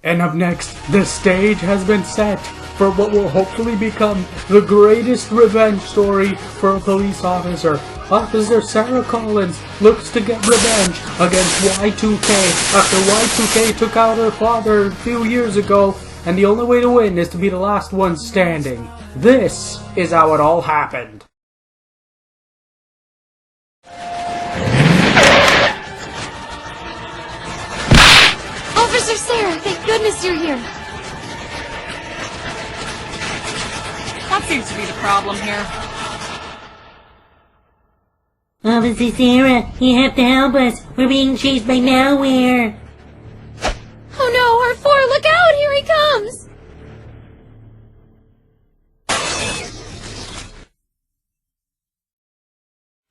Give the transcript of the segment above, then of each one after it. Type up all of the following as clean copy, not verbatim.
And up next, the stage has been set for what will hopefully become the greatest revenge story for a police officer. Officer Sara Collins looks to get revenge against Y2K after Y2K took out her father a few years ago, and the only way to win is to be the last one standing. This is how it all happened. Officer Sara, thank goodness you're here. That seems to be the problem here. Officer Sara, you have to help us. We're being chased by malware. Oh no, R4, look out! Here he comes!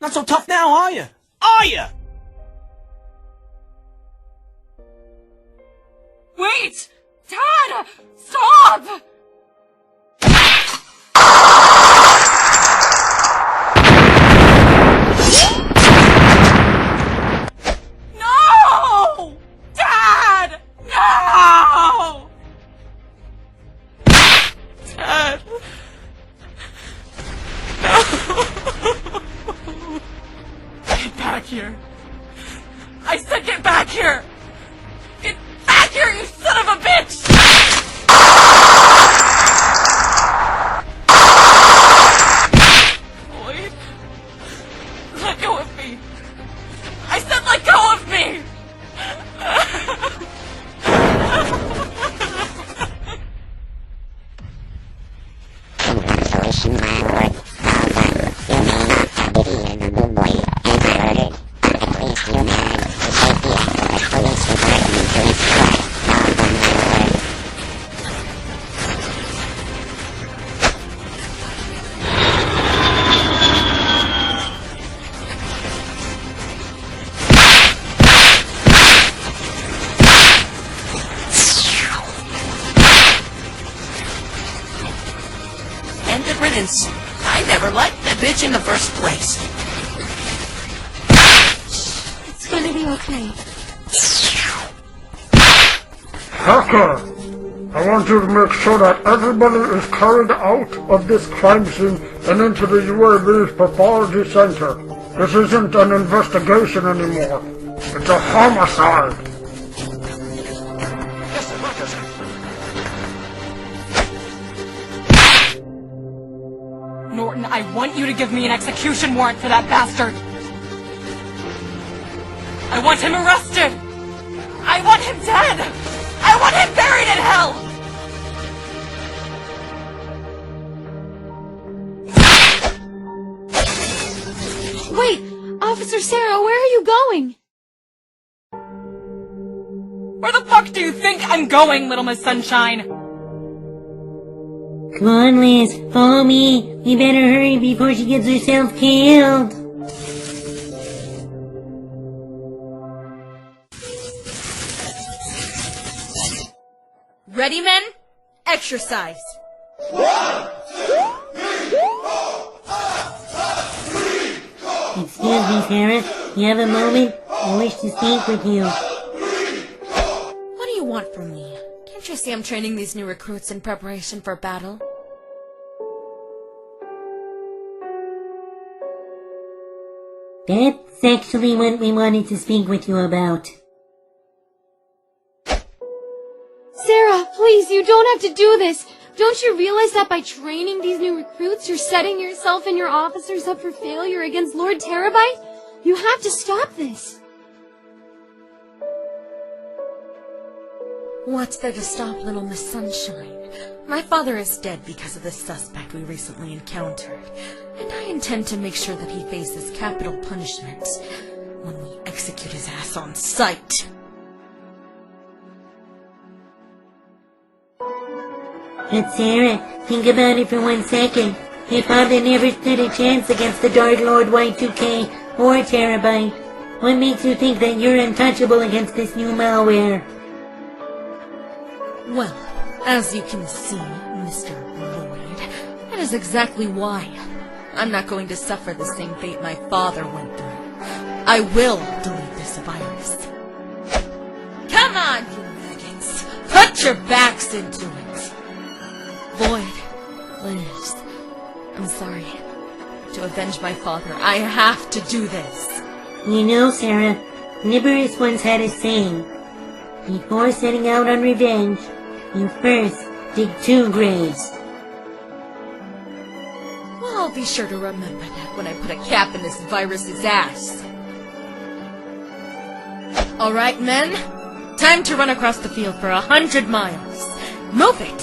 Not so tough now, are you? Are you? Wait! Dad! Stop! No! Dad! No! Dad! No! Get back here! I said get back here! Get back here, you son of a bitch! Boyd, let go of me. I said let go of me! I never liked that bitch in the first place. It's gonna be okay. Hacker! I want you to make sure that everybody is carried out of this crime scene and into the UAV's pathology center. This isn't an investigation anymore. It's a homicide. Norton, I want you to give me an execution warrant for that bastard! I want him arrested! I want him dead! I want him buried in hell! Wait! Officer Sara, where are you going? Where the fuck do you think I'm going, Little Miss Sunshine? Come on, Liz, follow me. We better hurry before she gets herself killed. Ready, men? Exercise! 1, 2, 3, 4, 5, 3, go! Excuse me, Sara. You have a moment? I wish to speak with you. What do you want from me? Can't you see I'm training these new recruits in preparation for battle? That's actually what we wanted to speak with you about. Sara, please, you don't have to do this. Don't you realize that by training these new recruits, you're setting yourself and your officers up for failure against Lord Terabyte? You have to stop this. What's there to stop, Little Miss Sunshine? My father is dead because of the suspect we recently encountered, and I intend to make sure that he faces capital punishment when we execute his ass on sight. But Sara, think about it for 1 second. Your father never stood a chance against the Dark Lord Y2K or Terabyte. What makes you think that you're untouchable against this new malware? Well, as you can see, Mr. Lloyd, that is exactly why. I'm not going to suffer the same fate my father went through. I will delete this virus. Come on, you maggots! put your backs into it. Lloyd, Liz, I'm sorry. To avenge my father, I have to do this. You know, Sarah, Nibiris once had a saying. Before setting out on revenge, you first dig 2 graves. Well, I'll be sure to remember that when I put a cap in this virus's ass. Alright, men. Time to run across the field for 100 miles. Move it!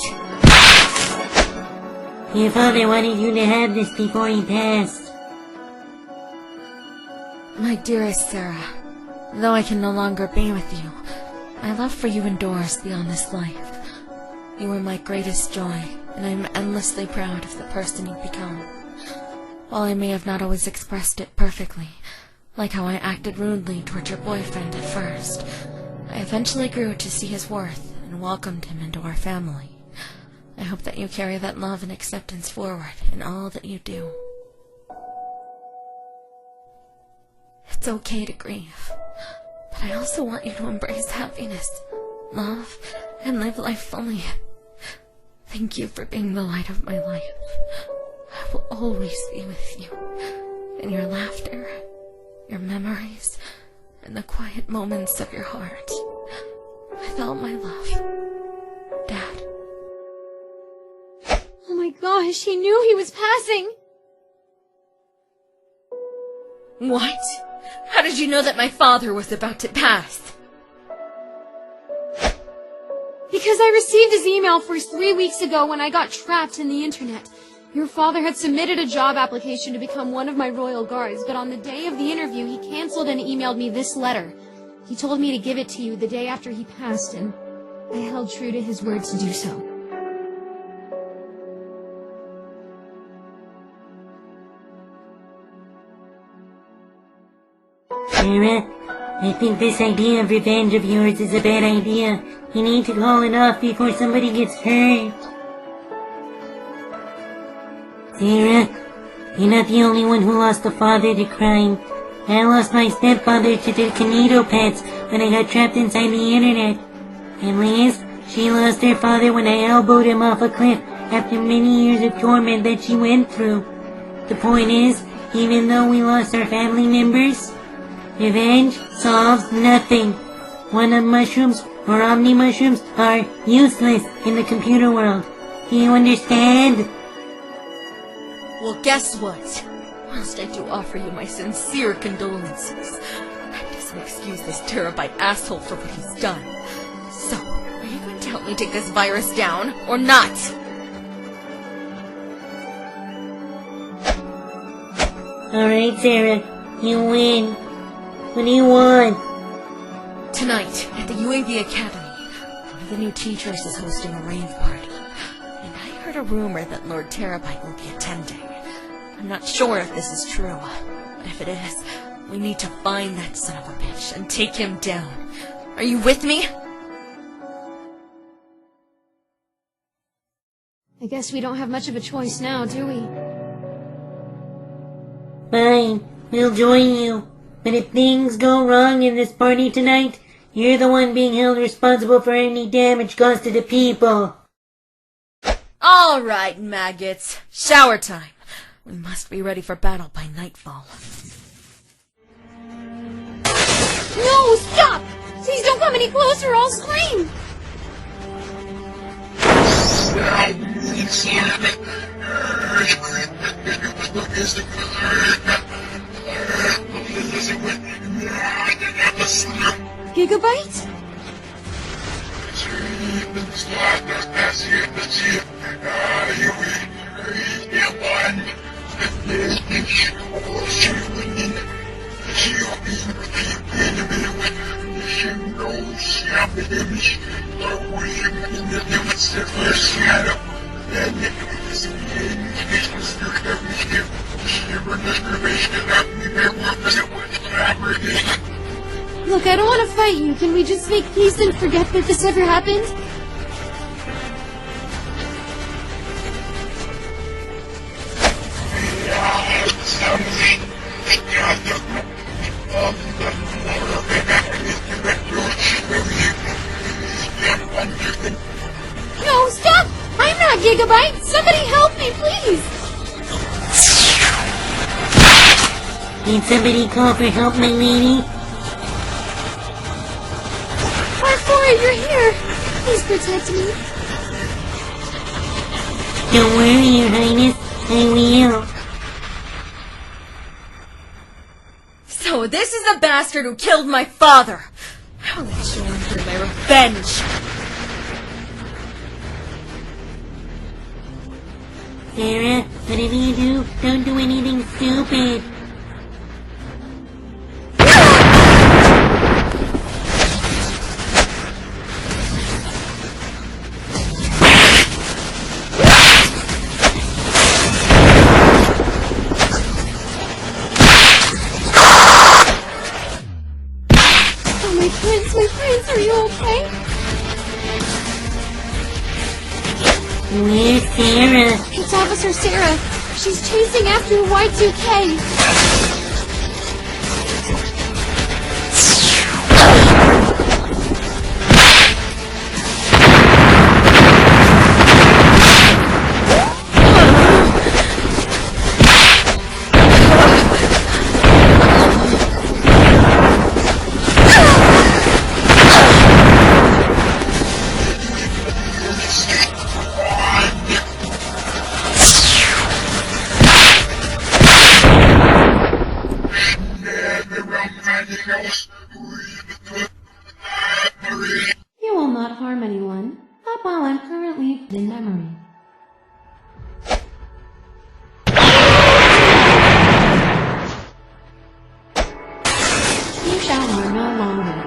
Your father wanted you to have this before he passed. My dearest Sarah, though I can no longer be with you, my love for you endures beyond this life. You were my greatest joy, and I am endlessly proud of the person you've become. While I may have not always expressed it perfectly, like how I acted rudely toward your boyfriend at first, I eventually grew to see his worth and welcomed him into our family. I hope that you carry that love and acceptance forward in all that you do. It's okay to grieve, but I also want you to embrace happiness, love, and live life fully. Thank you for being the light of my life. I will always be with you, in your laughter, your memories, and the quiet moments of your heart. With all my love, Dad. Oh my gosh, he knew he was passing! What? How did you know that my father was about to pass? Because I received his email first 3 weeks ago when I got trapped in the internet. Your father had submitted a job application to become one of my royal guards, but on the day of the interview he canceled and emailed me this letter. He told me to give it to you the day after he passed, and I held true to his word to do so. Sarah, I think this idea of revenge of yours is a bad idea. You need to call it off before somebody gets hurt. Sarah, you're not the only one who lost a father to crime. I lost my stepfather to the Kinetopets when I got trapped inside the internet. And Liz, she lost her father when I elbowed him off a cliff after many years of torment that she went through. The point is, even though we lost our family members, revenge solves nothing. One-up mushrooms or omni mushrooms are useless in the computer world. Do you understand? Well, guess what? Whilst I do offer you my sincere condolences, that doesn't excuse this terabyte asshole for what he's done. So, are you going to help me take this virus down, or not? Alright, Sarah, you win. What do you want? Tonight, at the UAV Academy, one of the new teachers is hosting a rave party. And I heard a rumor that Lord Terabyte will be attending. I'm not sure if this is true, but if it is, we need to find that son of a bitch and take him down. Are you with me? I guess we don't have much of a choice now, do we? Fine, we'll join you. But if things go wrong in this party tonight, you're the one being held responsible for any damage caused to the people. Alright, maggots. Shower time. We must be ready for battle by nightfall. No, stop! Please don't come any closer, I'll scream! Gigabyte? Look, I don't want to fight you. Can we just make peace and forget that this ever happened? No, stop! I'm not Gigabyte! Somebody help me, please! Can somebody call for help, my lady? R4, you're here! Please protect me. Don't worry, Your Highness. I will. So this is the bastard who killed my father! I will let you in for my revenge! Sarah, whatever you do, don't do anything stupid. My prince, are you okay? Where's Sarah? It's Officer Sara. She's chasing after Y2K. You will not harm anyone, not while I'm currently in memory. You shall harm no longer,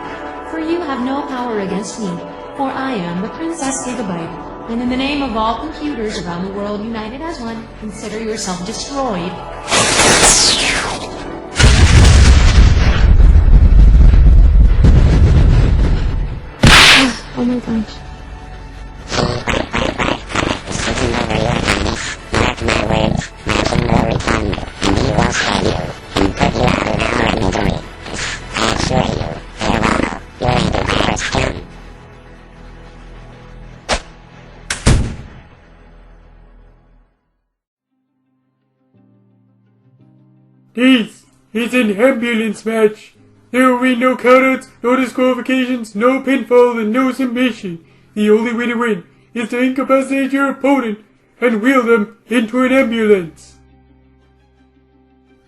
for you have no power against me, for I am the Princess Gigabyte, and in the name of all computers around the world united as one, consider yourself destroyed. Oh my gosh. It's an ambulance match. There will be no countouts, no disqualifications, no pinfall, and no submission. The only way to win is to incapacitate your opponent and wheel them into an ambulance.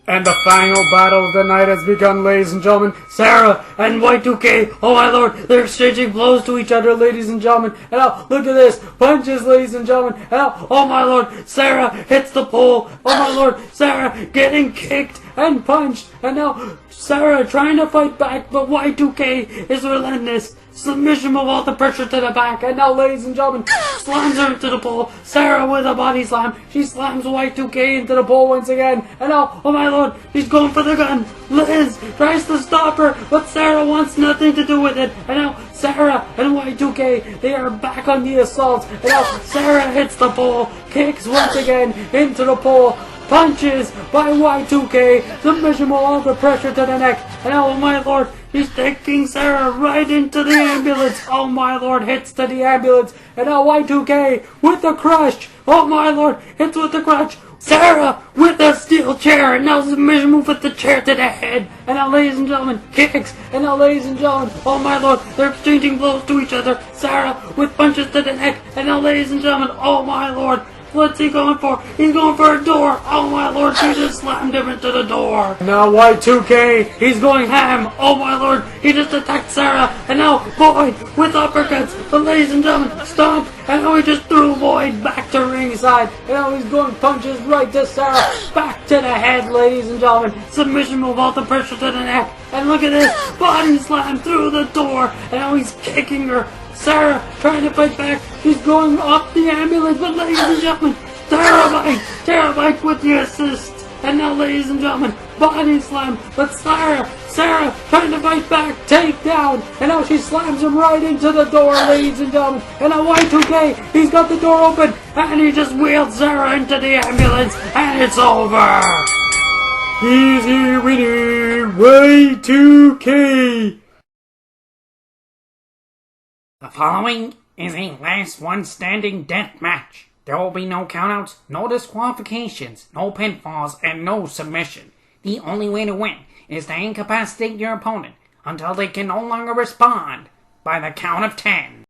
And the final battle of the night has begun, ladies and gentlemen. Sara and Y2K, oh my lord, they're exchanging blows to each other, ladies and gentlemen. And now, look at this, punches, ladies and gentlemen. And now, oh my lord, Sara hits the pole. Oh my lord, Sara getting kicked and punched. And now, Sara trying to fight back, but Y2K is relentless. Submission of all the pressure to the back, and now, ladies and gentlemen, slams her into the pole. Sara with a body slam. She slams Y2K into the pole once again. And now, oh my lord, she's going for the gun. Liz tries to stop her, but Sara wants nothing to do with it. And now, Sara and Y2K, they are back on the assault. And now, Sara hits the pole, kicks once again into the pole. Punches by Y2K, submission with all the pressure to the neck. And oh my lord, he's taking Sara right into the ambulance. Oh my lord, hits to the ambulance. And now Y2K with the crush. Oh my lord, hits with the crush. Sara with a steel chair. And now submission move with the chair to the head. And now, ladies and gentlemen, kicks. And now, ladies and gentlemen, oh my lord, they're exchanging blows to each other. Sara with punches to the neck. And now, ladies and gentlemen, oh my lord, what's he going for? He's going for a door. Oh my lord, she just slammed him into the door. Now Y2K, he's going ham. Oh my lord, he just attacked Sara. And now Void with uppercuts. But ladies and gentlemen, stomp. And now he just threw Void back to ringside. And now he's going punches right to Sara. Back to the head, ladies and gentlemen. Submission move, all the pressure to the neck. And look at this, body slam through the door. And now he's kicking her. Sara trying to fight back. She's going off the ambulance, but ladies and gentlemen, Terabyte with the assist. And now, ladies and gentlemen, body slam. But Sara trying to fight back, take down. And now she slams him right into the door, ladies and gentlemen. And now Y2K, he's got the door open, and he just wheeled Sara into the ambulance, and it's over. He's your winner, Y2K. The following is a last one standing death match. There will be no countouts, no disqualifications, no pinfalls, and no submission. The only way to win is to incapacitate your opponent until they can no longer respond by the count of 10.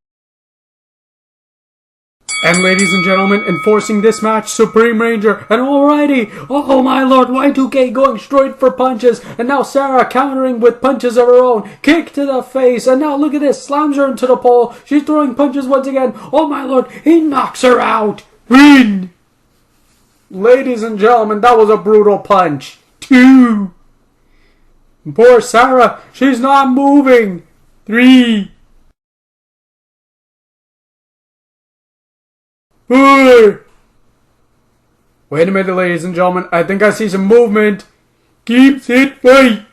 And ladies and gentlemen, enforcing this match, Supreme Ranger, and alrighty, oh my lord, Y2K going straight for punches, and now Sara countering with punches of her own, kick to the face, and now look at this, slams her into the pole, she's throwing punches once again, oh my lord, he knocks her out, win! Ladies and gentlemen, that was a brutal punch. 2. Poor Sara, she's not moving. 3. 4. Wait a minute, ladies and gentlemen. I think I see some movement. Keeps it fight.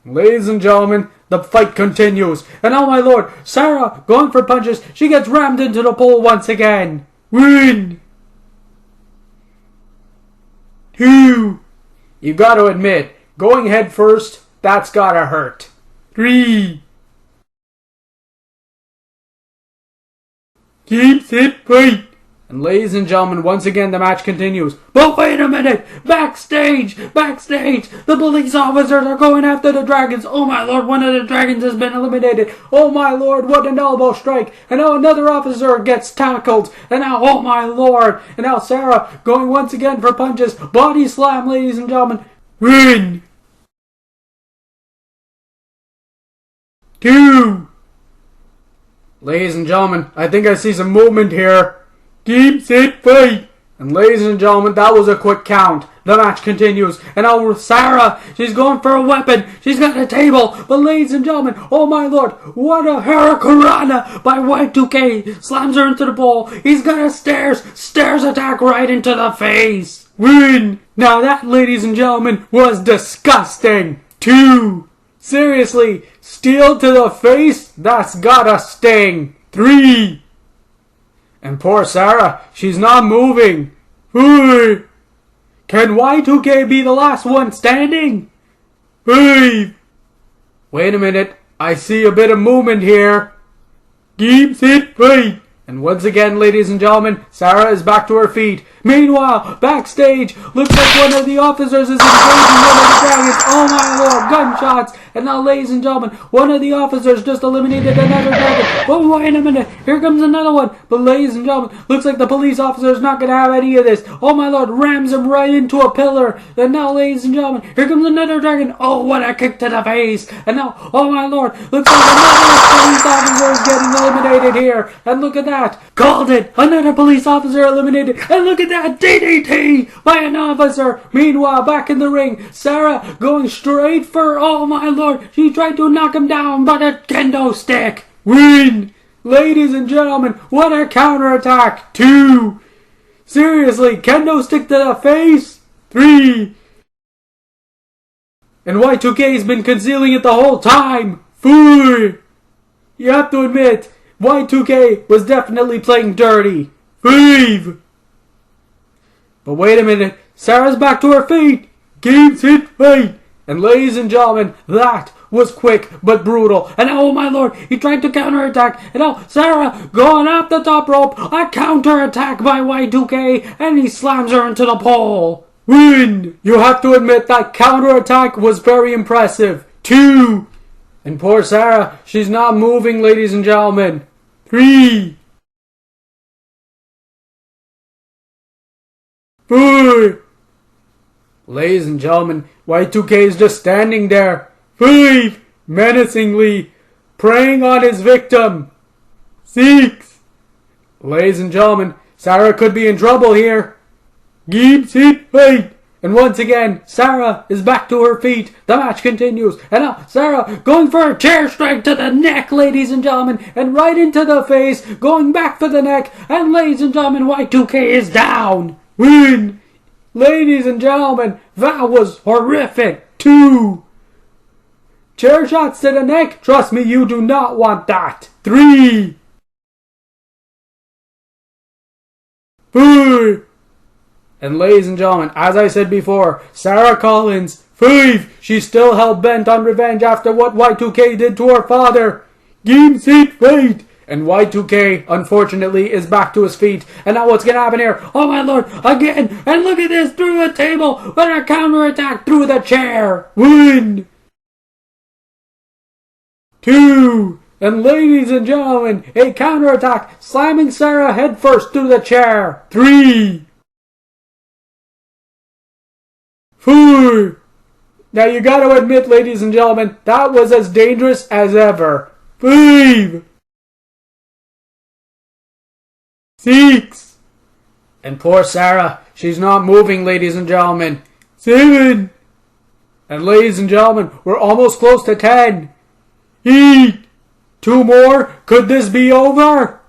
Ladies and gentlemen, the fight continues. And oh my lord, Sara going for punches. She gets rammed into the pole once again. Win. 2. You gotta admit, going head first, that's gotta hurt. 3. Keeps it fight. And ladies and gentlemen, once again the match continues. But wait a minute! Backstage! Backstage! The police officers are going after the dragons! Oh my lord, one of the dragons has been eliminated! Oh my lord, what an elbow strike! And now another officer gets tackled! And now, oh my lord! And now Sara going once again for punches! Body slam, ladies and gentlemen! Win! 2! Ladies and gentlemen, I think I see some movement here. Keeps it fight. And ladies and gentlemen, that was a quick count. The match continues. And now Sara, she's going for a weapon. She's got a table. But ladies and gentlemen, oh my lord, what a hurricanrana by Y2K. Slams her into the pole. He's got a stairs attack right into the face. Win. Now that, ladies and gentlemen, was disgusting. 2. Seriously, steel to the face? That's gotta sting. 3. And poor Sara, she's not moving. 4. Can Y2K be the last one standing? 5. Wait a minute, I see a bit of movement here. Keeps it fight. And once again, ladies and gentlemen, Sara is back to her feet. Meanwhile, backstage, looks like one of the officers is engaging one of the dragons. Oh my lord, gunshots. And now, ladies and gentlemen, one of the officers just eliminated another dragon. Oh, wait a minute, here comes another one. But ladies and gentlemen, looks like the police officer is not going to have any of this. Oh my lord, rams him right into a pillar. And now, ladies and gentlemen, here comes another dragon. Oh, what a kick to the face. And now, oh my lord, looks like another police officer is getting eliminated here. And look at that. Called it! Another police officer eliminated! And look at that! DDT by an officer! Meanwhile, back in the ring, Sara going straight for, oh my lord, she tried to knock him down, but a kendo stick! Win! Ladies and gentlemen, what a counterattack! 2! Seriously, kendo stick to the face? 3! And Y2K has been concealing it the whole time! 4! You have to admit, Y2K was definitely playing dirty. 5! But wait a minute, Sara's back to her feet. Keeps it fight. And ladies and gentlemen, that was quick but brutal. And oh my lord, he tried to counterattack. And now Sara going up the top rope. A counterattack by Y2K. And he slams her into the pole. Win! You have to admit that counterattack was very impressive. 2! And poor Sara, she's not moving, ladies and gentlemen. 3! 4! Ladies and gentlemen, Y2K is just standing there. 5! Menacingly, preying on his victim. 6! Ladies and gentlemen, Sara could be in trouble here. Keeps it fight. And once again, Sara is back to her feet. The match continues. And now, Sara going for a chair strike to the neck, ladies and gentlemen. And right into the face. Going back for the neck. And ladies and gentlemen, Y2K is down. Win. Ladies and gentlemen, that was horrific. 2. Chair shots to the neck. Trust me, you do not want that. 3. 4. And ladies and gentlemen, as I said before, Sara Collins, 5, she's still hell-bent on revenge after what Y2K did to her father. Keeps it fight. And Y2K, unfortunately, is back to his feet. And now what's gonna happen here? Oh my lord, again! And look at this, through the table, with a counterattack through the chair! 1, 2, and ladies and gentlemen, a counterattack, slamming Sara headfirst through the chair! 3, 4. Now you gotta admit, ladies and gentlemen, that was as dangerous as ever. 5, 6. And poor Sara, she's not moving, ladies and gentlemen. 7. And ladies and gentlemen, we're almost close to 10. 8. 2 more. Could this be over?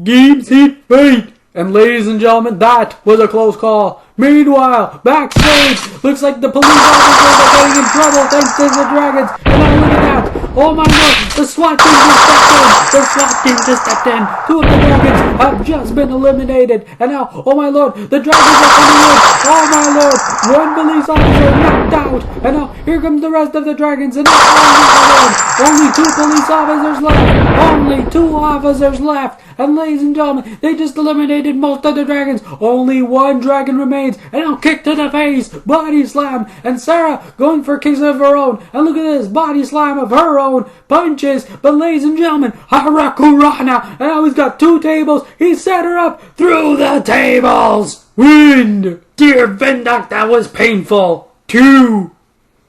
Game, set, fight. And ladies and gentlemen, that was a close call. Meanwhile, backstage, looks like the police officers are getting in trouble thanks to the dragons. And now look at that. Oh my lord, the SWAT team just stepped in. The SWAT team just stepped in. 2 of the dragons have just been eliminated. And now, oh my lord, the dragons are coming in. Oh my lord, 1 police officer knocked out. And now, here comes the rest of the dragons. And now, only 2 police officers left. Only 2 officers left. And ladies and gentlemen, they just eliminated most of the dragons. Only 1 dragon remains. And now kick to the face. Body slam. And Sara going for kicks of her own. And look at this. Body slam of her own. Punches. But ladies and gentlemen, Harakurana. And now he's got 2 tables. He set her up through the tables. Win. Dear Vendock, that was painful. 2.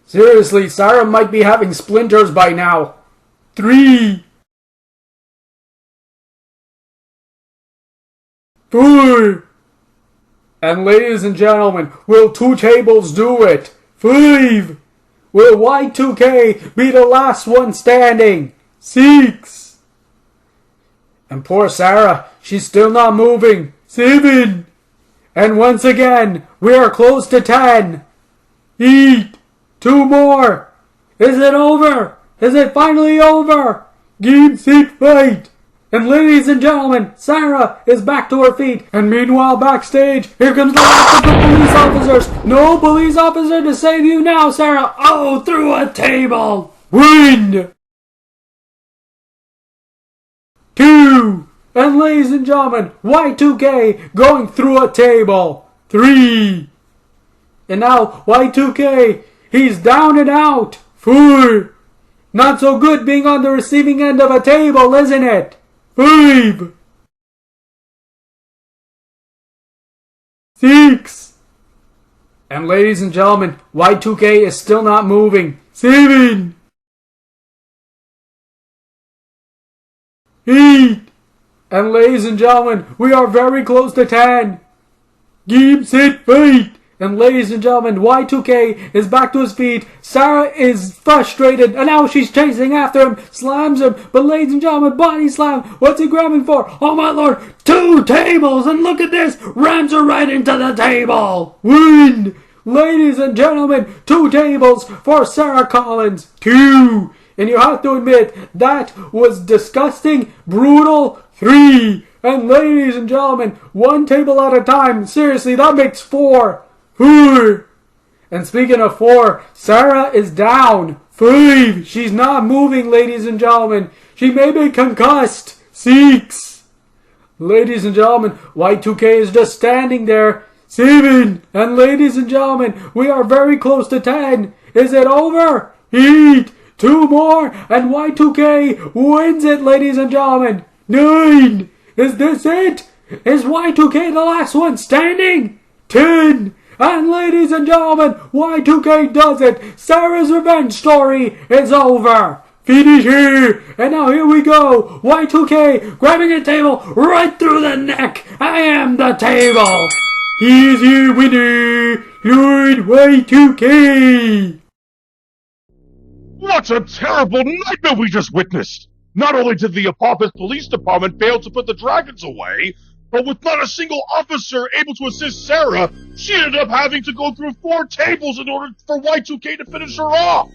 Seriously, Sara might be having splinters by now. 3. 4. And ladies and gentlemen, will 2 tables do it? 5. Will Y2K be the last one standing? 6. And poor Sara, she's still not moving. 7. And once again, we are close to 10. 8. 2 more. Is it over? Is it finally over? Game, set, fight. And ladies and gentlemen, Sara is back to her feet. And meanwhile, backstage, here comes the last of the police officers. No police officer to save you now, Sara. Oh, through a table. 1, 2. And ladies and gentlemen, Y2K going through a table. 3. And now, Y2K, he's down and out. 4. Not so good being on the receiving end of a table, isn't it? 5. 6. And ladies and gentlemen, Y2K is still not moving. 7. 8. And ladies and gentlemen, we are very close to 10. Game, set, fight. And ladies and gentlemen, Y2K is back to his feet. Sara is frustrated, and now she's chasing after him, slams him. But ladies and gentlemen, body slam. What's he grabbing for? Oh my lord, 2 tables, and look at this. Rams her right into the table. 1. Ladies and gentlemen, 2 tables for Sara Collins. 2. And you have to admit, that was disgusting, brutal. 3. And ladies and gentlemen, 1 table at a time. Seriously, that makes 4. 4. And speaking of 4, Sara is down. 5. She's not moving, ladies and gentlemen. She may be concussed. 6. Ladies and gentlemen, Y2K is just standing there. 7. And ladies and gentlemen, we are very close to 10. Is it over? 8. 2 more. And Y2K wins it, ladies and gentlemen. 9. Is this it? Is Y2K the last one standing? 10. And ladies and gentlemen, Y2K does it. Sara's revenge story is over. Finish here. And now here we go. Y2K grabbing a table right through the neck. I am the table. Here's your winner, Lord Y2K. What a terrible nightmare we just witnessed! Not only did the Apophis Police Department fail to put the dragons away, but with not a single officer able to assist Sara, she ended up having to go through 4 tables in order for Y2K to finish her off!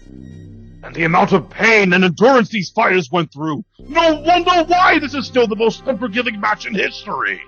And the amount of pain and endurance these fighters went through, no wonder why this is still the most unforgiving match in history!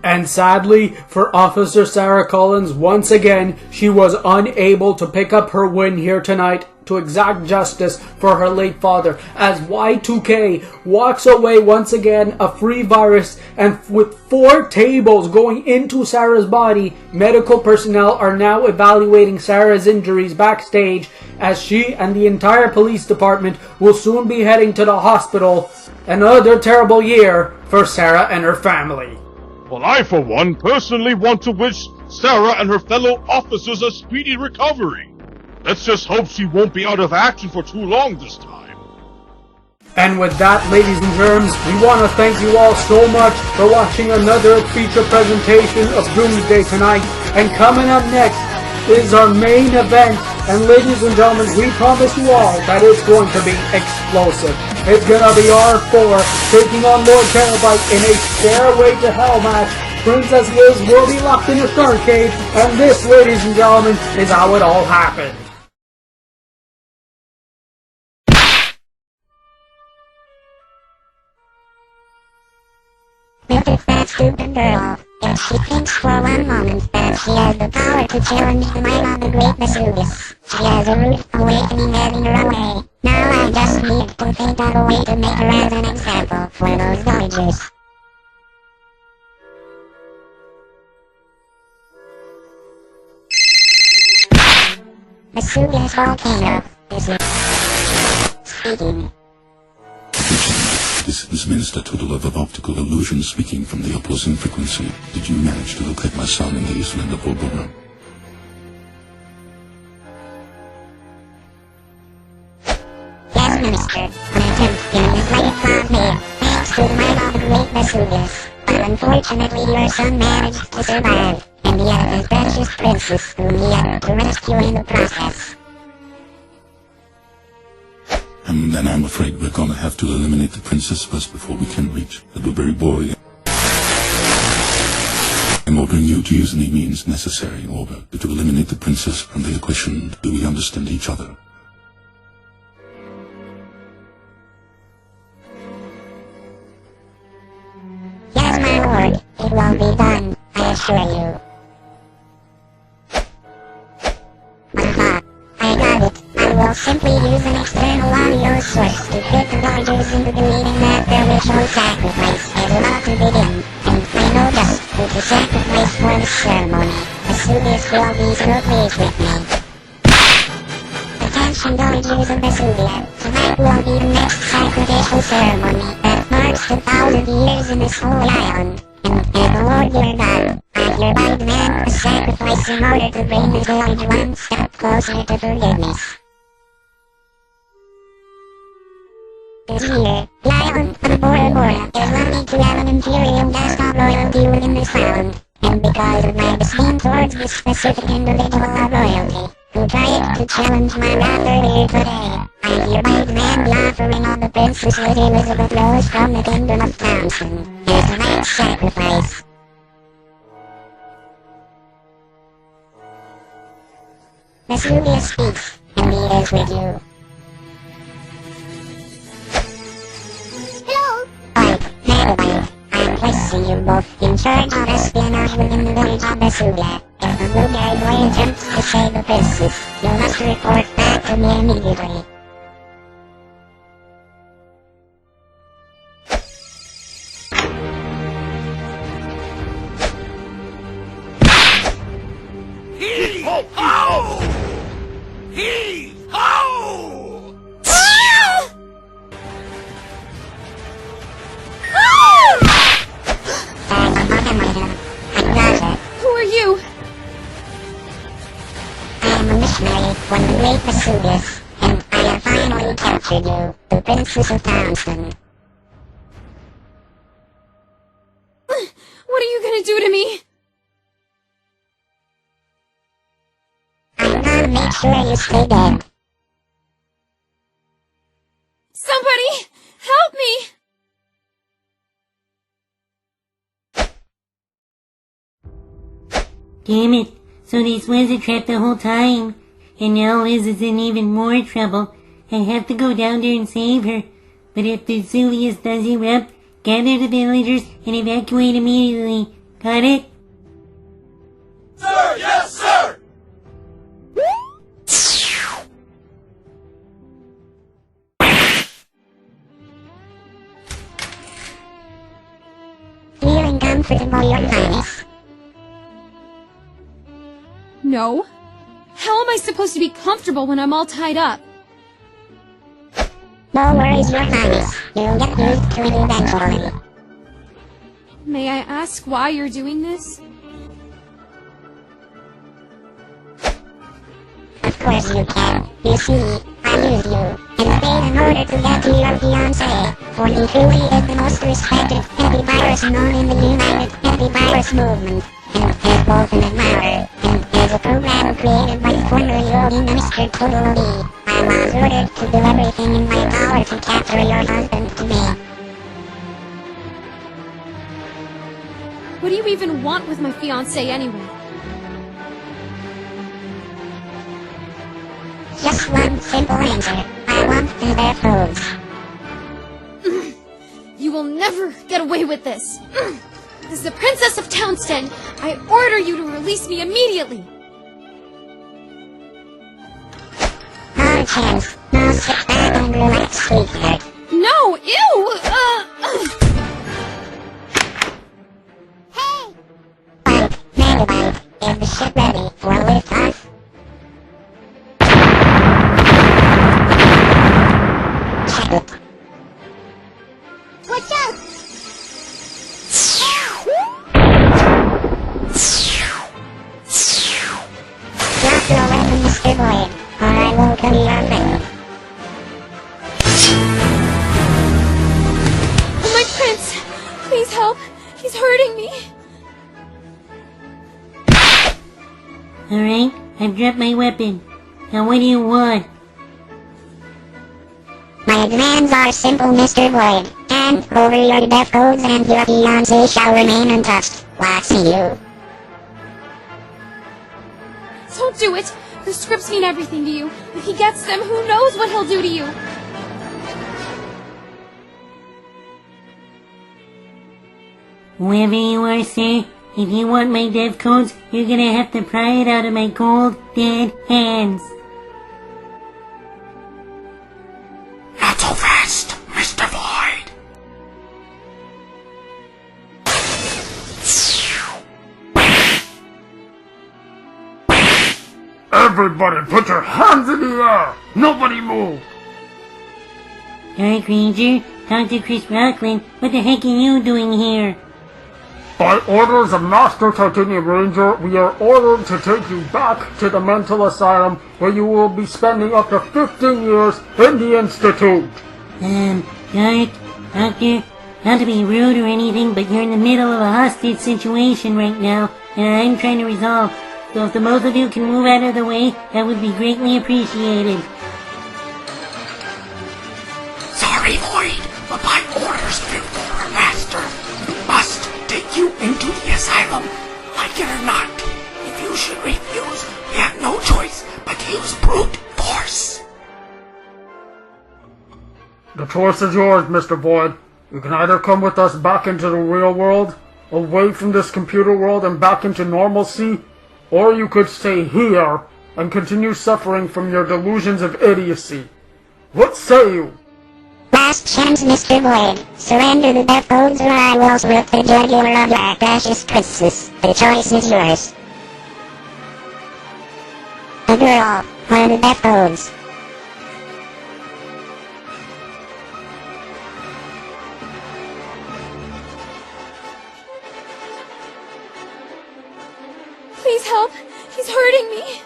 And sadly, for Officer Sara Collins, once again, she was unable to pick up her win here tonight to exact justice for her late father, as Y2K walks away once again a free virus, and with 4 tables going into Sara's body, medical personnel are now evaluating Sara's injuries backstage, as she and the entire police department will soon be heading to the hospital. Another terrible year for Sara and her family. Well, I, for one, personally want to wish Sara and her fellow officers a speedy recovery. Let's just hope she won't be out of action for too long this time. And with that, ladies and germs, we want to thank you all so much for watching another feature presentation of Doomsday tonight. And coming up next is our main event. And ladies and gentlemen, we promise you all that it's going to be explosive. It's going to be R4 taking on Lord Terabyte in a Stairway to Hell match. Princess Liz will be locked in a Starcade, and this, ladies and gentlemen, is how it all happened. Look at that stupid girl. If she thinks for one moment that she has the power to challenge the might of the great Vesuvius, she has a rude awakening heading her way. Now I just need to think of a way to make her as an example for those villagers. Vesuvius volcano. This is speaking. This is Minister Toodle of Optical Illusion speaking from the opposing frequency. Did you manage to locate my son in the Island of Obora? Yes, Minister. An attempt in his life was made, thanks to the might of the great Vesuvius. But unfortunately your son managed to survive, and he had his precious princess whom he had to rescue in the process. Then I'm afraid we're gonna have to eliminate the princess first before we can reach the blueberry boy. I'm ordering you to use any means necessary in order to eliminate the princess from the equation. Do we understand each other? Yes, my lord. It will be done, I assure you. Aha, I got it. I will simply use an external audio source to trick the villagers into believing that their ritual sacrifice is about to begin. And I know just who to sacrifice for the ceremony. Vesuvius will be so pleased with me. Attention villagers of Vesuvia, tonight will be the next sacrificial ceremony that marks the 1,000 years in this whole island. And as the Lord your God, I hereby demand a sacrifice in order to bring the village one step closer to forgiveness. This year, the island of Bora Bora is lucky to have an imperial guest of royalty within this island, and because of my disdain towards this specific individual of royalty, who tried to challenge my wrath earlier today, I hereby demand the offering of the Princess Lady Elizabeth Rose from the Kingdom of Townsend as tonight's sacrifice. Vesuvius speaks, and he is with you. I'm placing you both in charge of espionage within the village of Vesuvia. If the blueberry boy attempts to save the princess, you must report back to me immediately. Hee-ho! Hee-ho! Who are you? I am a missionary from the great Vesuvius, and I have finally captured you, the Princess of Townsend. What are you gonna do to me? I'm gonna make sure you stay dead. Somebody, help me! Damn it, so this was a trap the whole time. And now Liz is in even more trouble. I have to go down there and save her. But if Vesuvius does erupt, gather the villagers and evacuate immediately. Got it? Sir, yes, sir! Feeling comfortable, Your Highness? No. How am I supposed to be comfortable when I'm all tied up? No worries, Your Highness. You'll get used to it eventually. May I ask why you're doing this? Of course you can. You see, I used you instead in order to get to your fiancé, for he truly is the most respected antivirus known in the United Antivirus Movement, and is both an admirer, and is a program created by former Yogi Minister Totally. I was ordered to do everything in my power to capture your husband to me. What do you even want with my fiancé anyway? Just one simple answer. I want their foods. You will never get away with this. This is the Princess of Townsend. I order you to release me immediately. No chance. Now sit back and relax, sweetheart. No, ew! Bite, Mega Bite, is the ship ready for liftoff? Check it. Watch out! Drop your weapon, Mr. Boyd, or I will kill your friend. Oh, my prince! Please help! He's hurting me! Alright, I've dropped my weapon. Now what do you want? My demands are simple, Mr. Boyd. Hand over your death codes and your fiancé shall remain untouched. Waxy you. Don't do it! The scripts mean everything to you. If he gets them, who knows what he'll do to you? Whoever you are, sir, if you want my death codes, you're gonna have to pry it out of my cold, dead hands. Not so fast, Mr. Void. Everybody put your hands in the air! Nobody move! Dark Ranger, Dr. Chris Rockland, what the heck are you doing here? By orders of Master Titanium Ranger, we are ordered to take you back to the mental asylum where you will be spending up to 15 years in the Institute. Dark, Doctor, not to be rude or anything, but you're in the middle of a hostage situation right now, and I'm trying to resolve. So if the both of you can move out of the way, that would be greatly appreciated. Sorry, Void, but by orders of your former master, we must take you into the asylum. Like it or not, if you should refuse, we have no choice but to use brute force. The choice is yours, Mr. Void. You can either come with us back into the real world, away from this computer world and back into normalcy, or you could stay here and continue suffering from your delusions of idiocy. What say you? Last chance, Mr. Boyd. Surrender the death codes or I will rip the jugular of your precious princess. The choice is yours. The girl, or the death codes. Please help! He's hurting me!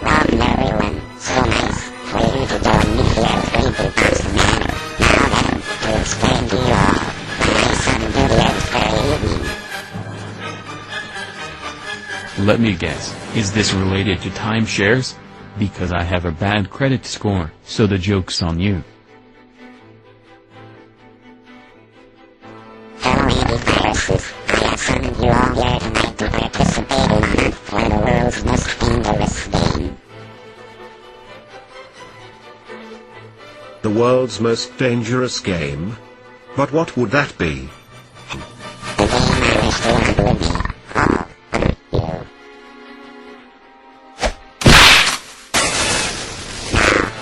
Welcome everyone. So nice for you to join me here in the past manner. Now then, to explain to you all the nice and dubious for evening. Let me guess, is this related to timeshares? Because I have a bad credit score, so the joke's on you. Fellow antiviruses, I have summoned you all here tonight to participate in for the world's most dangerous game. The world's most dangerous game? But what would that be? The game I wish to end would be all of you.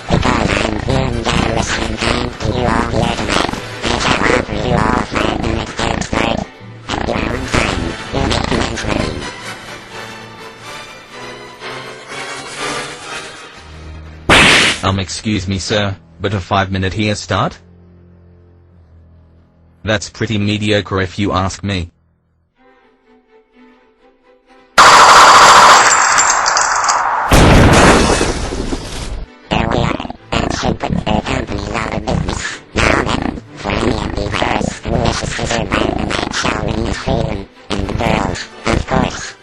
Because I'm feeling generous and kind to you all here tonight, I shall offer you all 5 minutes head start. At your own time, you'll make amends ready. Excuse me sir, but a 5-minute here start? That's pretty mediocre if you ask me. There we are. That should put their companies out of business. Now then, for any antivirus who wishes to survive the night shall win his freedom, and the girls, of course.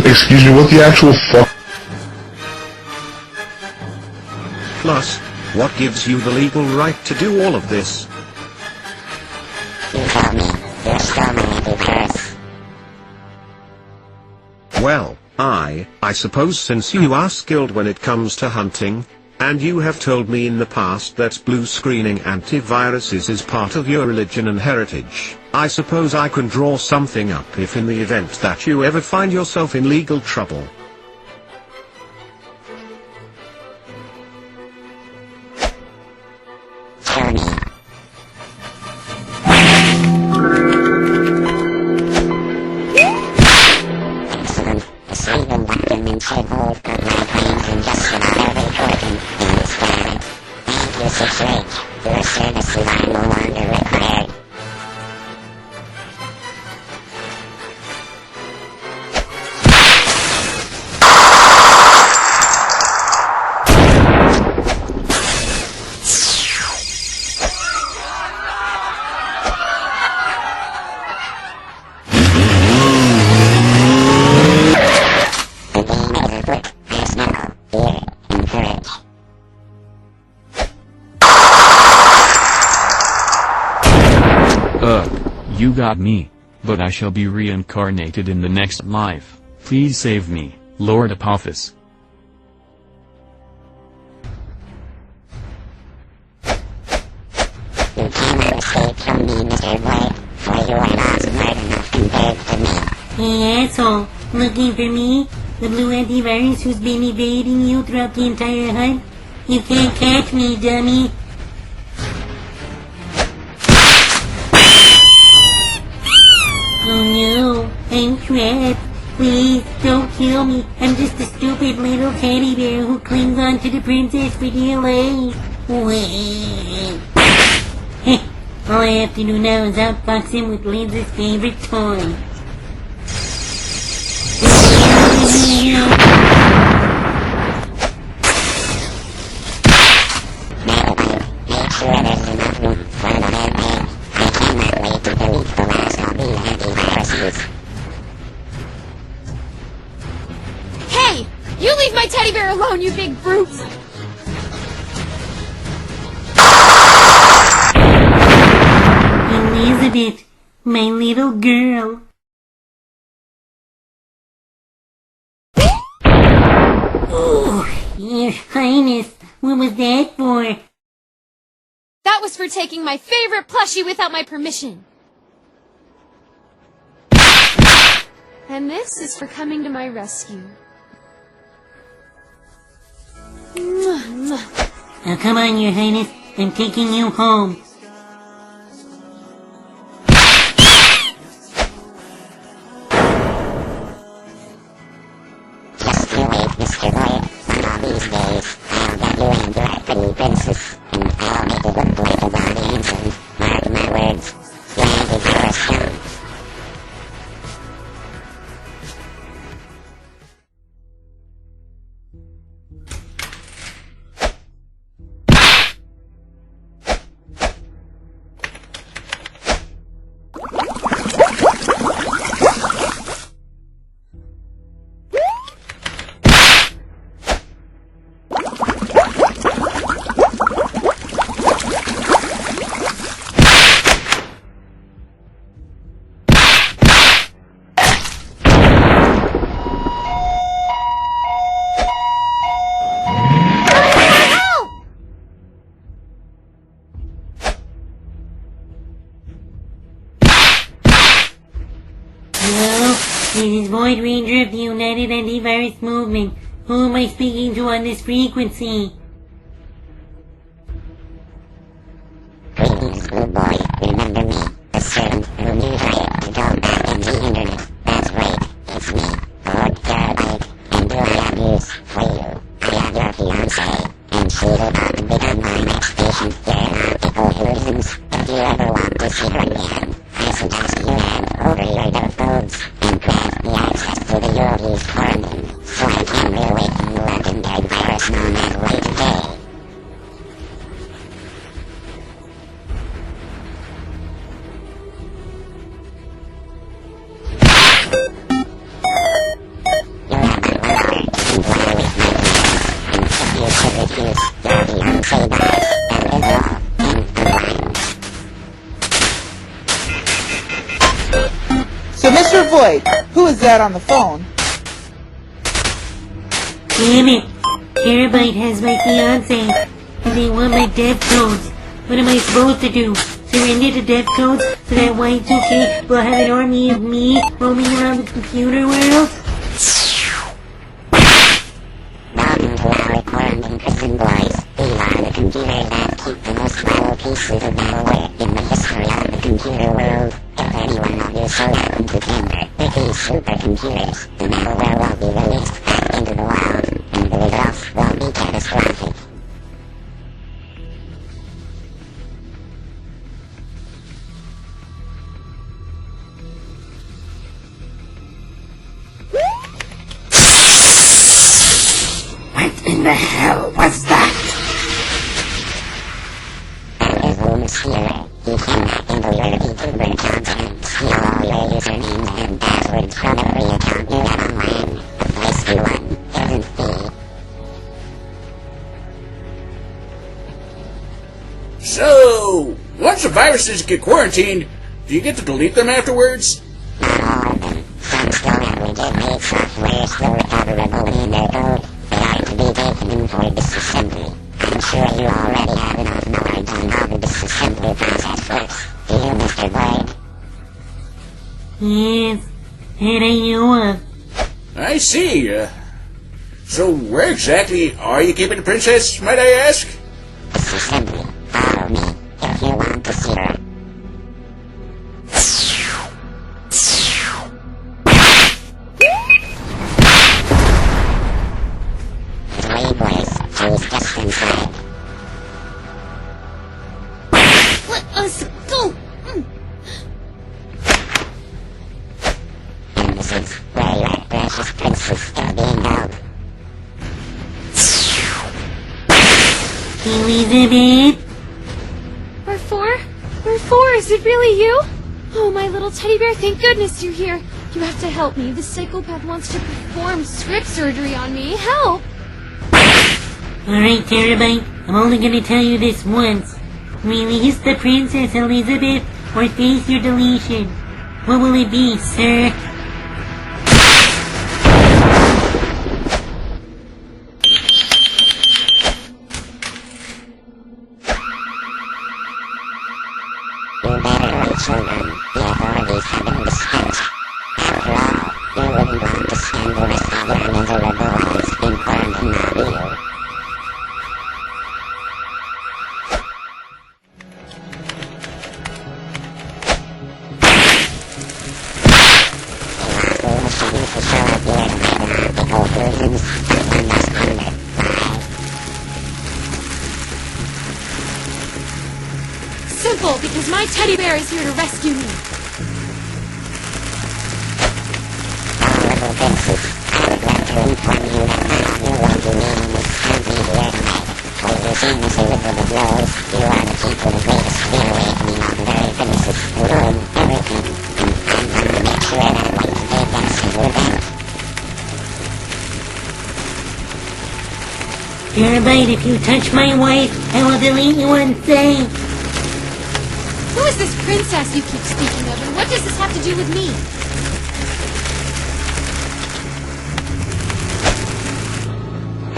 Excuse me, what the actual fuck? Plus, what gives you the legal right to do all of this? You tell me, you're still my antivirus. Well, I suppose since you are skilled when it comes to hunting, and you have told me in the past that blue screening antiviruses is part of your religion and heritage, I suppose I can draw something up if in the event that you ever find yourself in legal trouble. Tell me. Excellent. The legal documents should hold of my claims in just about every court in this planet. Thank you, 6-8. Your services are no longer required. The game is afoot. Press now. Here. Encourage. You got me. But I shall be reincarnated in the next life. Please save me, Lord Apophis. You cannot escape from me, Mr. White, for you are not smart enough compared to me. Hey asshole, looking for me? The blue antivirus who's been evading you throughout the entire hunt? You can't catch me, dummy. Oh no, I'm trapped. Please, don't kill me. I'm just a stupid little teddy bear who clings on to the princess for dear life. All I have to do now is outfox him with Liz's favorite toy. Make sure there's enough room for the head man. I cannot wait to delete the last of these antiviruses. Hey! You leave my teddy bear alone, you big brute! Elizabeth, my little girl. Oh, Your Highness, what was that for? That was for taking my favorite plushie without my permission. And this is for coming to my rescue. Mwah, mwah. Now come on, Your Highness, I'm taking you home. Just you wait, Mr. White. One of these days, I'll get you into that pretty princess, and I'll make it look like a body incident. Mark my words. Your antivirus come. This is Void Ranger of the United Antivirus Movement. Who am I speaking to on this frequency? Greetings, Blue Boy. Remember me, the servant whom you hired to go back in the internet. That's right, it's me, Lord Terabyte. And do I have news for you? I have your fiancée, and she's about to become my next patient here in Optical Illusions. If you ever want to see her again, I suggest you hand over your dark codes and grant me access to the Europe's quarantine, so I can reawaken the legendary virus known as Y2K. So, Mr. Void, who is that on the phone? Damn it! Terabyte has my fiancé, and they want my death codes. What am I supposed to do? Surrender to death codes so that Y2K will have an army of me roaming around the computer world? Welcome to our quarantine prison, boys. These are the computers that keep the most vital pieces of malware in the history of the computer world. If anyone of you so happen to tamper with these supercomputers, the malware will be released back into the wild, and the results will be catastrophic. What in the hell was that? That is Loomis here. He can hack into your VTuber account and steal all your usernames and passwords from every account you have online. A feisty one, isn't he? So, once the viruses get quarantined, do you get to delete them afterwards? Not all of them. Some still have legit-made software still recoverable in their code. They are to be taken in for disassembly. I'm sure you already have enough knowledge on how the disassembly process works. Do you, Mr. Boyd? Yes, that I know of. I see. So where exactly are you keeping the princess, might I ask? Disassembly. Follow me if you want to see her. Three boys, she's just inside. Let us go! And this is where your precious princess is being held. Elizabeth? Wherefore, is it really you? Oh, my little teddy bear, thank goodness you're here. You have to help me. The psychopath wants to perform script surgery on me. Help! Alright, Terabyte, I'm only gonna tell you this once. Release the princess, Elizabeth, or face your deletion. What will it be, sir? You better hurry, children. The authorities have been dispensed. After all, you wouldn't want to spend the rest of your miserable lives in quarantine now, do you? To show up here to make an optical illusions, someone must wonder why. Simple, because my teddy bear is here to rescue me. Little princess, I would like to inform you that none of you will be needing this county here tonight. For you seamlessly with the blows, you are the key to the greatest reawakening of the very princess who ruined everything. And I'm going to make sure that way to take that silver belt. Terabyte, if you touch my wife, I will delete you on sight. Who is this princess you keep speaking of, and what does this have to do with me?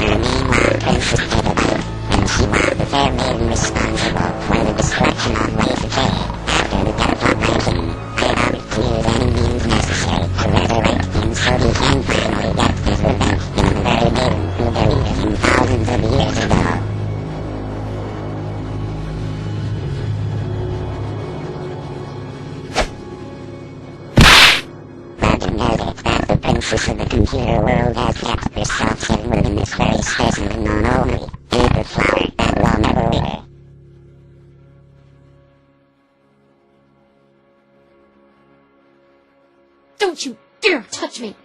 Her name was Princess Beatrice, and she was the fair maiden responsible for the destruction of Y2K. After the death of my king, I vowed to use any means necessary to resurrect analysis of the computer world has kept results hidden within this very specimen known only as the flower that will never wither. Don't you dare touch me!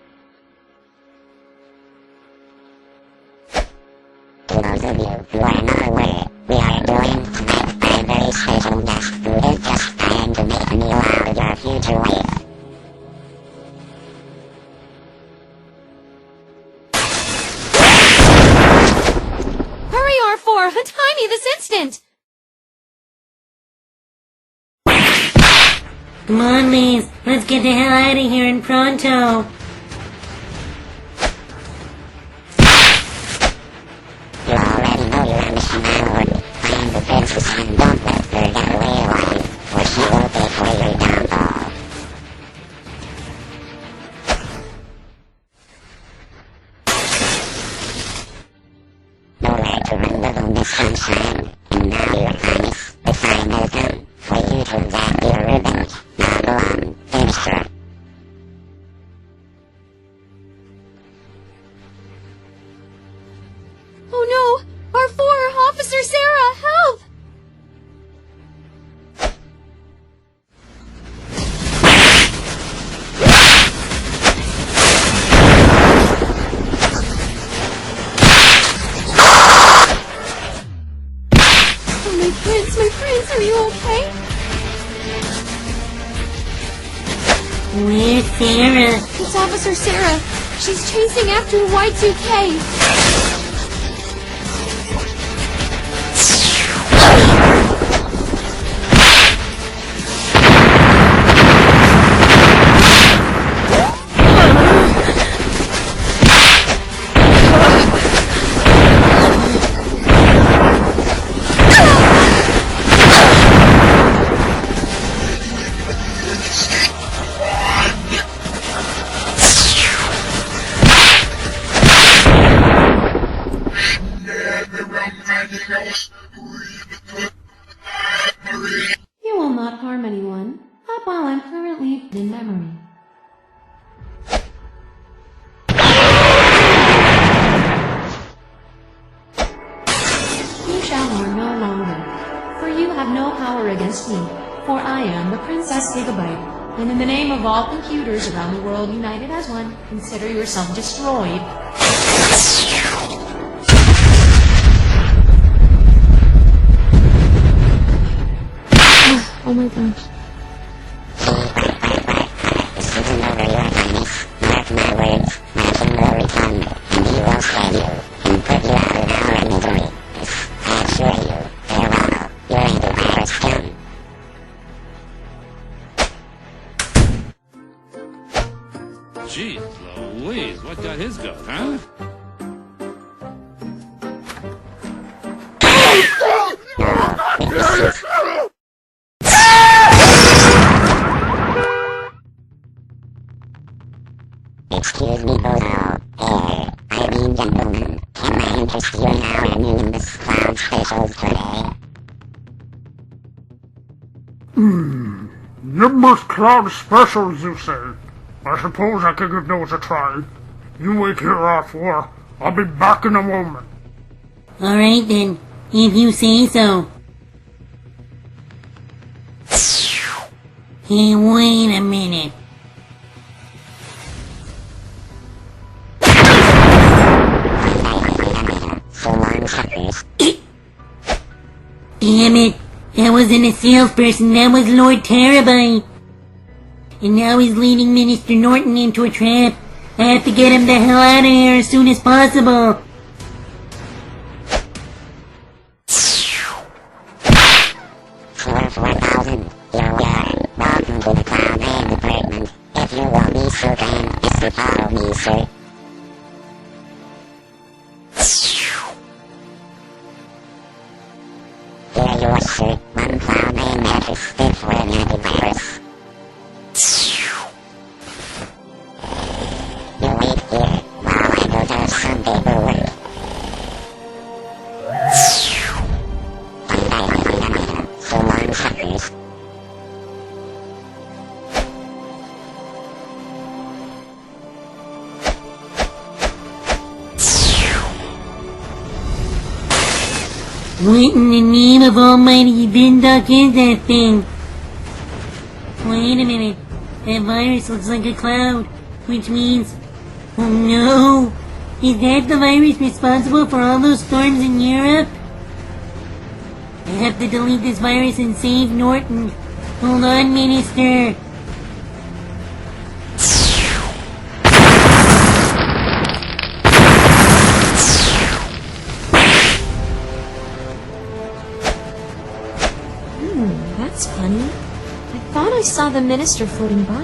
To those of you who are not aware, we are joined tonight by a very special guest who is just trying to make a meal out of your future wife. Hurry, R4! Untie me this instant! Come on, Liz. Let's get the hell out of here in pronto. You already know your mission now. Find the princess and don't let her get away alive, or she will pay for your downfall. Nowhere to run, little Miss Sunshine. And now, Your Highness, the time has come for you to exact your revenge. Now go on, finish her. Oh no! R4! Officer Sara! Help! Oh, my prince, are you okay? Where's Sarah? It's Officer Sara. She's chasing after Y2K. You will not harm anyone, not while I'm currently in memory. You shall harm no longer, for you have no power against me, for I am the Princess Gigabyte, and in the name of all computers around the world united as one, consider yourself destroyed. Oh my gosh. This isn't over, Your Highness. Mark my words, my king will return, and he will save you, and put you out of our misery. I assure you, farewell, your antivirus gun. Jeez Louise, what got his goat, huh? Excuse me, Bozo. I mean gentlemen. Can I interest you in our Nimbus Cloud specials today? Nimbus Cloud Specials, you say? I suppose I could give those a try. You wait here, R4. I'll be back in a moment. Alright then, if you say so. Hey, wait a minute. Damn it! That wasn't a salesperson, that was Lord Terabyte. And now he's leading Minister Norton into a trap. I have to get him the hell out of here as soon as possible. For 4,000, here we are. Welcome to the Cloud Man Department. If you will be so kind as to follow me, sir. Here you are, sir. One Cloud Man mattress fit for an antivirus. You wait here while I go do some paperwork. So long, suckers. What in the name of almighty Vindoc is that thing? Wait a minute. That virus looks like a cloud, which means... Oh no! Is that the virus responsible for all those storms in Europe? I have to delete this virus and save Norton. Hold on, Minister. That's funny. I thought I saw the minister floating by.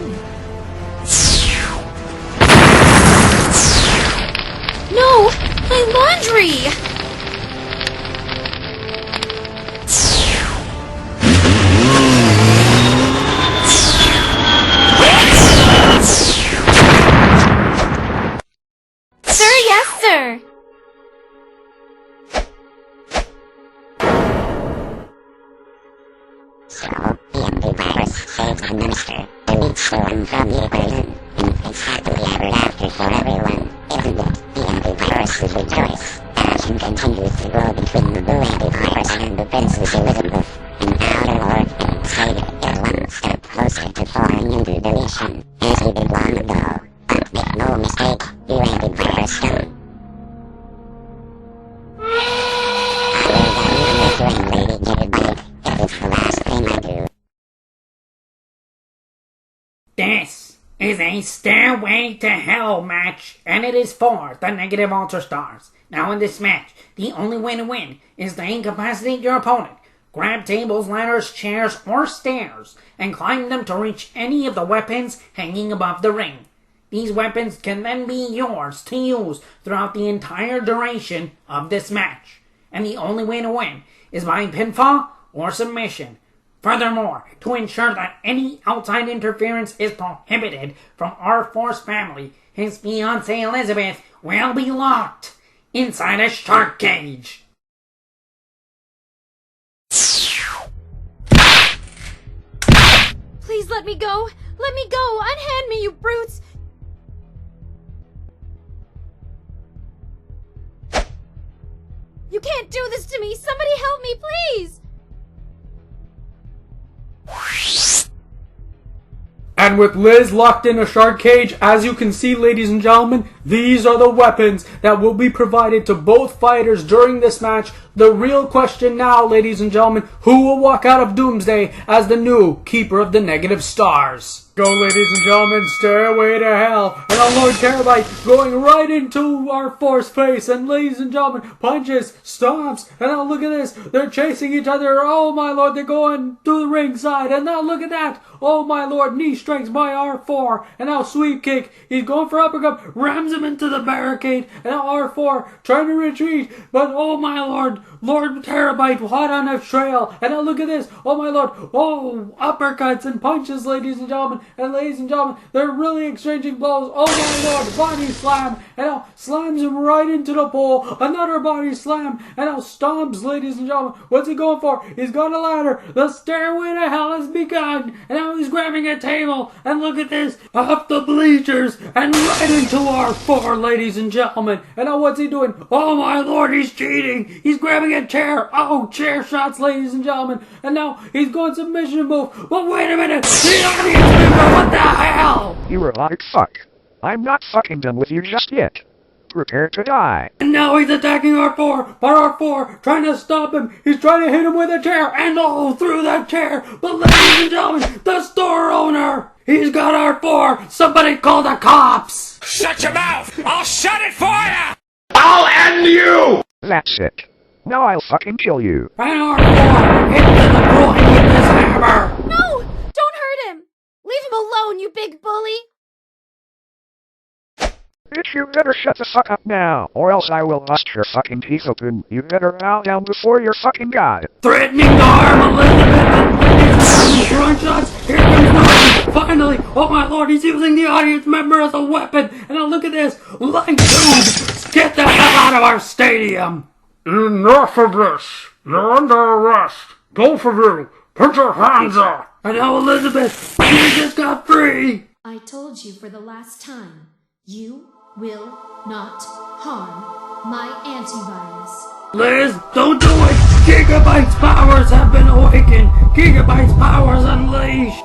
No! My laundry! Sir, yes, sir! So, the antivirus saved the minister, deletes Storm from the equation, and it's happily ever after for everyone, isn't it? The antiviruses rejoice, action continues to grow between the blue antivirus and the Princess Elizabeth, and outer and Xavier is one step closer to falling into deletion, as he did long ago. But make no mistake, you antivirus done. I will even if Lady get a bite, if it's the last thing I do. This is a Stairway to Hell match, and it is for the Negative Alter Stars. Now in this match, the only way to win is to incapacitate your opponent. Grab tables, ladders, chairs, or stairs, and climb them to reach any of the weapons hanging above the ring. These weapons can then be yours to use throughout the entire duration of this match. And the only way to win is by pinfall or submission. Furthermore, to ensure that any outside interference is prohibited from our Force family, his fiancée Elizabeth will be locked inside a shark cage. Please let me go! Let me go! Unhand me, you brutes! You can't do this to me! Somebody help me, please! And with Liz locked in a shark cage, as you can see, ladies and gentlemen, these are the weapons that will be provided to both fighters during this match. The real question now, ladies and gentlemen, who will walk out of Doomsday as the new Keeper of the Negative Stars? Go, ladies and gentlemen, Stairway to Hell. And our Lord Terabyte going right into our Force face. And ladies and gentlemen, punches, stomps. And now look at this. They're chasing each other. Oh my Lord, they're going to the ringside. And now look at that. Oh my Lord, knee strikes by R4. And now sweep kick. He's going for uppercut. Rams him into the barricade. And now R4 trying to retreat. But oh my Lord, Lord Terabyte hot on a trail. And now look at this. Oh my Lord. Oh, uppercuts and punches, ladies and gentlemen. And ladies and gentlemen, they're really exchanging blows. Oh my Lord, body slam. And now slams him right into the pole. Another body slam. And now stomps, ladies and gentlemen. What's he going for? He's got a ladder. The Stairway to Hell has begun. And now he's grabbing a table. And look at this. Up the bleachers. And right into R4, ladies and gentlemen. And now what's he doing? Oh my Lord, he's cheating. He's grabbing a chair. Oh, chair shots, ladies and gentlemen. And now he's going submission move. But wait a minute. The audience member, what the hell? You robotic fuck. I'm not fucking done with you just yet. Prepare to die. And now he's attacking R4, but R4 trying to stop him. He's trying to hit him with a chair, and oh, through that chair. But ladies and gentlemen, the store owner, he's got R4. Somebody call the cops. Shut your mouth! I'll shut it for you! I'll end you! That's it. Now I'll fucking kill you. And R4 hit to the groin with this hammer. No! Don't hurt him! Leave him alone, you big bully! Bitch, you better shut the fuck up now, or else I will bust your fucking teeth open. You better bow down before your fucking god. Threatening to harm Elizabeth. Throwing shots. Here comes Norton. Finally. Oh my Lord, he's using the audience member as a weapon. And now look at this. Light tube. Get the hell out of our stadium. Enough of this. You're under arrest. Both of you. Put your hands up. And now Elizabeth, she just got free. I told you for the last time, you will not harm my antivirus. Liz, don't do it. Gigabyte's powers have been awakened! Gigabyte's powers unleashed!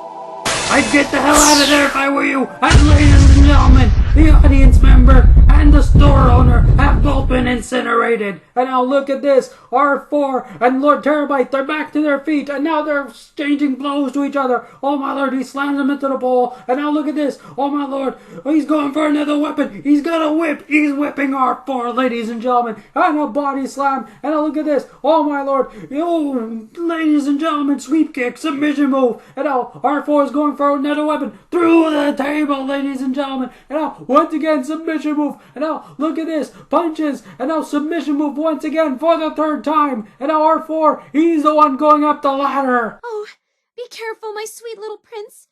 I'd get the hell out of there if I were you! And ladies and gentlemen, the audience member and the store owner have both been incinerated. And now look at this, R4 and Lord Terabyte, they're back to their feet, and now they're exchanging blows to each other. Oh my lord, he slams him into the bowl, and now look at this, oh my lord, he's going for another weapon, he's got a whip, he's whipping R4, ladies and gentlemen, and a body slam, and now look at this, oh my lord, oh, ladies and gentlemen, sweep kick, submission move, and now R4 is going for another weapon, through the table, ladies and gentlemen, and now, once again, submission move, and now, look at this, punches, and now submission move once again for the third time, and now R4, he's the one going up the ladder. Oh, be careful, my sweet little prince.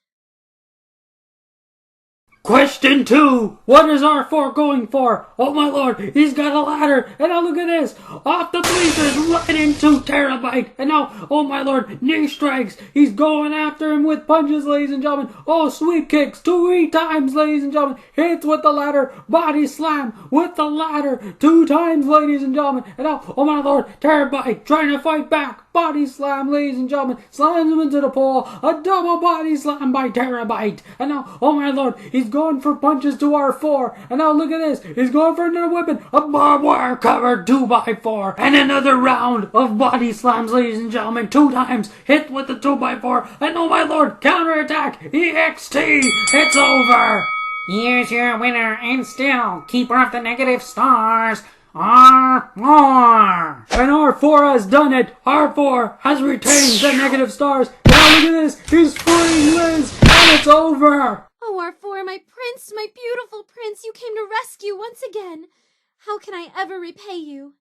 Question 2. What is R4 going for? Oh my lord, he's got a ladder, and now look at this, off the bleachers, right into Terabyte, and now, oh my lord, knee strikes, he's going after him with punches, ladies and gentlemen, oh, sweep kicks, 3 times, ladies and gentlemen, hits with the ladder, body slam with the ladder, 2 times, ladies and gentlemen, and now, oh my lord, Terabyte trying to fight back, body slam, ladies and gentlemen, slams him into the pole, a double body slam by Terabyte, and now, oh my lord, he's going for punches to R4, and now look at this, he's going for another weapon, a barbed wire covered 2x4, and another round of body slams, ladies and gentlemen, 2 times, hit with the 2x4, and oh my lord, counterattack, EXT, it's over! Here's your winner, and still, keeper of the negative stars, R4! And R4 has done it! R4 has retained the negative stars! Now look at this! He's freeing Liz! And it's over! Oh, R4, my prince, my beautiful prince, you came to rescue once again. How can I ever repay you?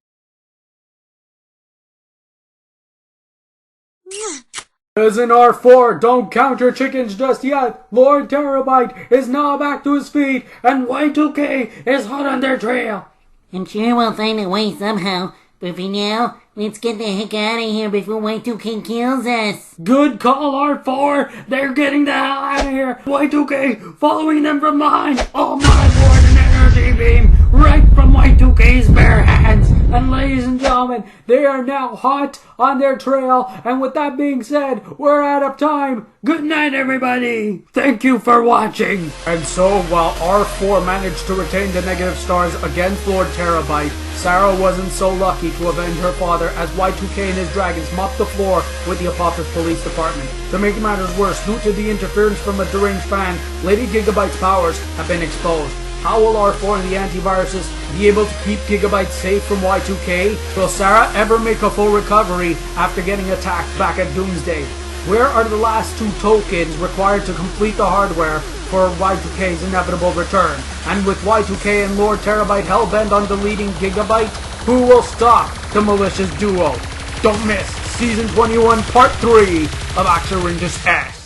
Listen, R4, don't count your chickens just yet. Lord Terabyte is now back to his feet, and Y2K is hot on their trail. I'm sure we'll find a way somehow, but for now, let's get the heck out of here before Y2K kills us. Good call, R4. They're getting the hell out of here. Y2K following them from behind. Oh my lord, an energy beam right from Y2K's bare hands. And ladies and gentlemen, they are now hot on their trail. And with that being said, we're out of time. Good night, everybody. Thank you for watching. And so, while R4 managed to retain the negative stars against Lord Terabyte, Sara wasn't so lucky to avenge her father as Y2K and his dragons mopped the floor with the Apophis Police Department. To make matters worse, due to the interference from a deranged fan, Lady Gigabyte's powers have been exposed. How will R4 and the antiviruses be able to keep Gigabyte safe from Y2K? Will Sara ever make a full recovery after getting attacked back at Doomsday? Where are the last 2 tokens required to complete the hardware for Y2K's inevitable return? And with Y2K and Lord Terabyte hellbent on deleting Gigabyte, who will stop the malicious duo? Don't miss Season 21 Part 3 of Axer Rangers S.